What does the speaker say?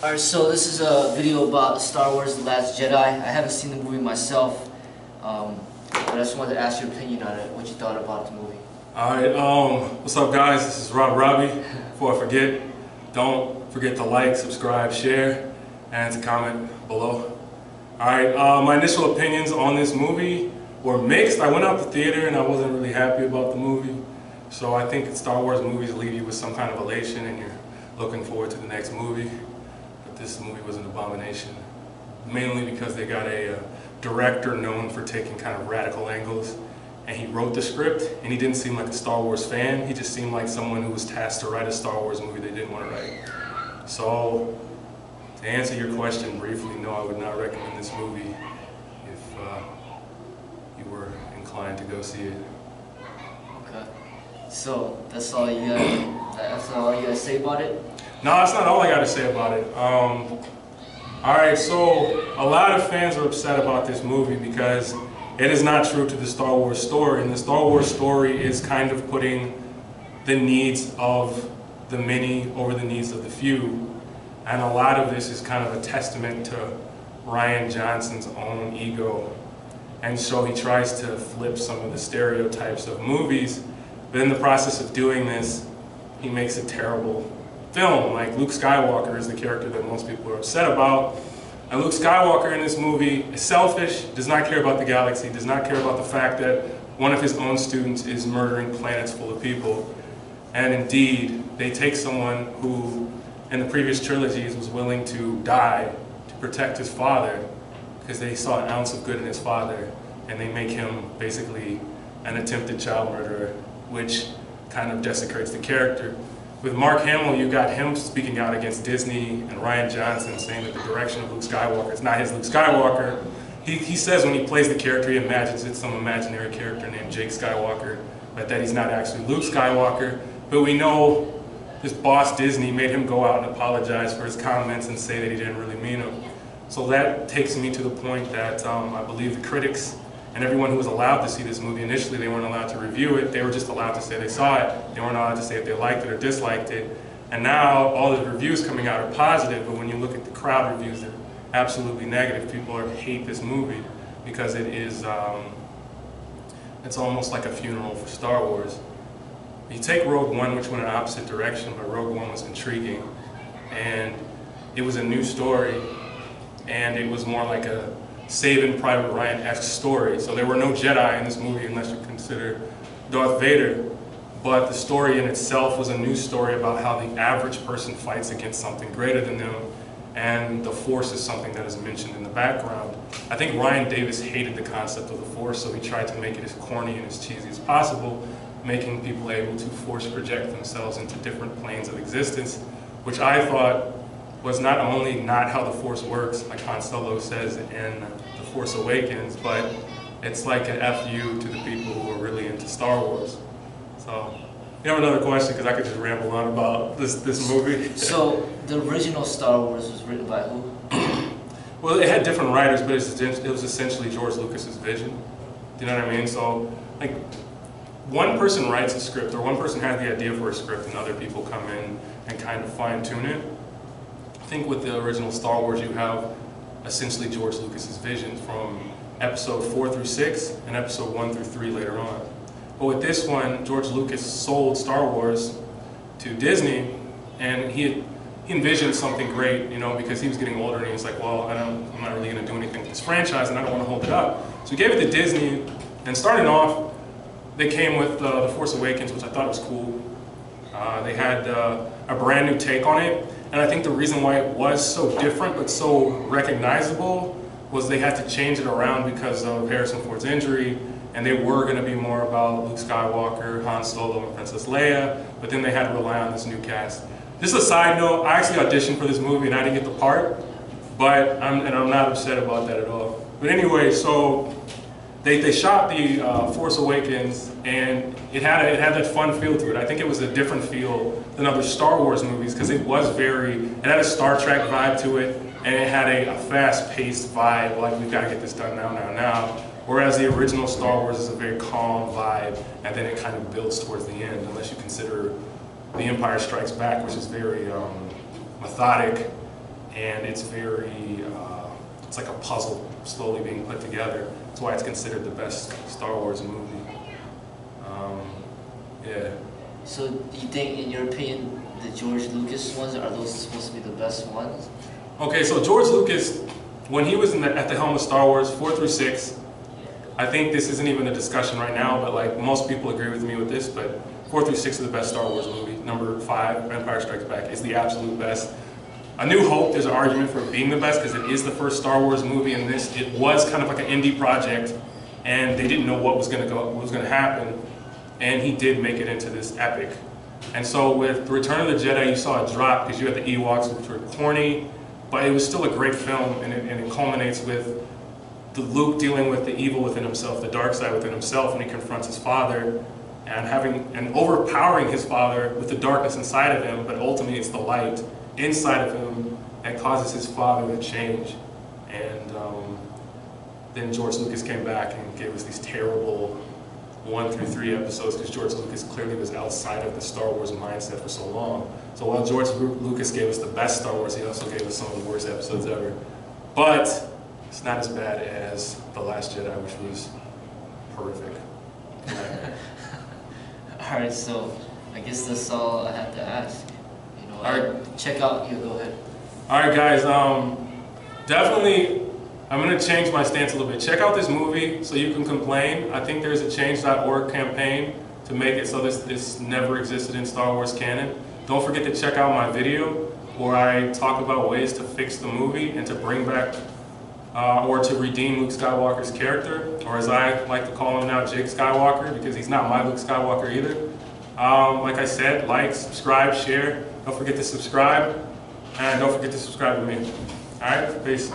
Alright, so this is a video about Star Wars The Last Jedi. I haven't seen the movie myself, but I just wanted to ask your opinion on it, what you thought about the movie. Alright, what's up guys? This is Robbie. Before I forget, don't forget to like, subscribe, share, and to comment below. Alright, my initial opinions on this movie were mixed. I went out the theater and I wasn't really happy about the movie. So I think Star Wars movies leave you with some kind of elation and you're looking forward to the next movie. But this movie was an abomination. Mainly because they got a director known for taking kind of radical angles. And he wrote the script, and he didn't seem like a Star Wars fan. He just seemed like someone who was tasked to write a Star Wars movie they didn't want to write. So, to answer your question briefly, no, I would not recommend this movie if you were inclined to go see it. Okay. So, that's all you gotta say about it? No, that's not all I got to say about it. Alright, so a lot of fans are upset about this movie because it is not true to the Star Wars story, and the Star Wars story is kind of putting the needs of the many over the needs of the few. And a lot of this is kind of a testament to Rian Johnson's own ego. And so he tries to flip some of the stereotypes of movies, but in the process of doing this, he makes a terrible film. Like Luke Skywalker is the character that most people are upset about. And Luke Skywalker in this movie is selfish, does not care about the galaxy, does not care about the fact that one of his own students is murdering planets full of people. And indeed, they take someone who, in the previous trilogies, was willing to die to protect his father because they saw an ounce of good in his father, and they make him basically an attempted child murderer, which kind of desecrates the character. With Mark Hamill, you got him speaking out against Disney and Rian Johnson, saying that the direction of Luke Skywalker is not his Luke Skywalker. He says when he plays the character, he imagines it's some imaginary character named Jake Skywalker, but that he's not actually Luke Skywalker. But we know his boss Disney made him go out and apologize for his comments and say that he didn't really mean them. So that takes me to the point that I believe the critics and everyone who was allowed to see this movie, initially they weren't allowed to review it, they were just allowed to say they saw it. They weren't allowed to say if they liked it or disliked it. And now all the reviews coming out are positive, but when you look at the crowd reviews, they're absolutely negative. People hate this movie because it is, it's almost like a funeral for Star Wars. You take Rogue One, which went in an opposite direction, but Rogue One was intriguing. And it was a new story, and it was more like a Saving Private Ryan-esque story. So there were no Jedi in this movie unless you consider Darth Vader. But the story in itself was a new story about how the average person fights against something greater than them. And the Force is something that is mentioned in the background. I think Ryan Davis hated the concept of the Force, so he tried to make it as corny and as cheesy as possible, making people able to Force project themselves into different planes of existence, which I thought was not only not how the Force works, like Han Solo says in The Force Awakens, but it's like an FU to the people who are really into Star Wars. So, you have another question, because I could just ramble on about this movie. So, the original Star Wars was written by who? Well, it had different writers, but it was essentially George Lucas's vision. Do you know what I mean? So, like, one person writes a script, or one person has the idea for a script, and other people come in and kind of fine-tune it. I think with the original Star Wars, you have essentially George Lucas's vision from episode 4 through 6 and episode 1 through 3 later on. But with this one, George Lucas sold Star Wars to Disney, and he envisioned something great, you know, because he was getting older and he was like, well, I'm not really going to do anything with this franchise and I don't want to hold it up. So he gave it to Disney, and starting off, they came with The Force Awakens, which I thought was cool. They had a brand new take on it. And I think the reason why it was so different but so recognizable was they had to change it around because of Harrison Ford's injury, and they were going to be more about Luke Skywalker, Han Solo, and Princess Leia, but then they had to rely on this new cast. Just a side note, I actually auditioned for this movie and I didn't get the part, but I'm not upset about that at all. But anyway, so they shot The Force Awakens, and it had that fun feel to it. I think it was a different feel than other Star Wars movies because it had a Star Trek vibe to it, and it had a fast-paced vibe, like we've got to get this done now. Whereas the original Star Wars is a very calm vibe, and then it kind of builds towards the end, unless you consider The Empire Strikes Back, which is very methodic and it's very, it's like a puzzle slowly being put together. That's why it's considered the best Star Wars movie. Yeah. So do you think, in your opinion, the George Lucas ones, are those supposed to be the best ones? Okay, so George Lucas, when he was at the helm of Star Wars 4 through 6, I think this isn't even a discussion right now, but like most people agree with me with this, but 4 through 6 is the best Star Wars movie. Number 5, Empire Strikes Back, is the absolute best. A New Hope, there's an argument for it being the best because it is the first Star Wars movie, and it was kind of like an indie project, and they didn't know what was going to happen, and he did make it into this epic. And so with Return of the Jedi, you saw it drop because you had the Ewoks, which were corny, but it was still a great film, and it culminates with the Luke dealing with the evil within himself, the dark side within himself, and he confronts his father, and overpowering his father with the darkness inside of him, but ultimately it's the light inside of him that causes his father to change. And then George Lucas came back and gave us these terrible 1 through 3 episodes because George Lucas clearly was outside of the Star Wars mindset for so long. So while George Lucas gave us the best Star Wars, he also gave us some of the worst episodes ever. But it's not as bad as The Last Jedi, which was horrific. Alright, so I guess that's all I have to ask. You know, Alright. Check out, go ahead. Alright guys, definitely I'm going to change my stance a little bit. Check out this movie so you can complain. I think there's a change.org campaign to make it so this never existed in Star Wars canon. Don't forget to check out my video where I talk about ways to fix the movie and to bring back or to redeem Luke Skywalker's character, or as I like to call him now, Jake Skywalker, because he's not my Luke Skywalker either. Like I said, like, subscribe, share. Don't forget to subscribe, and don't forget to subscribe to me. All right, peace.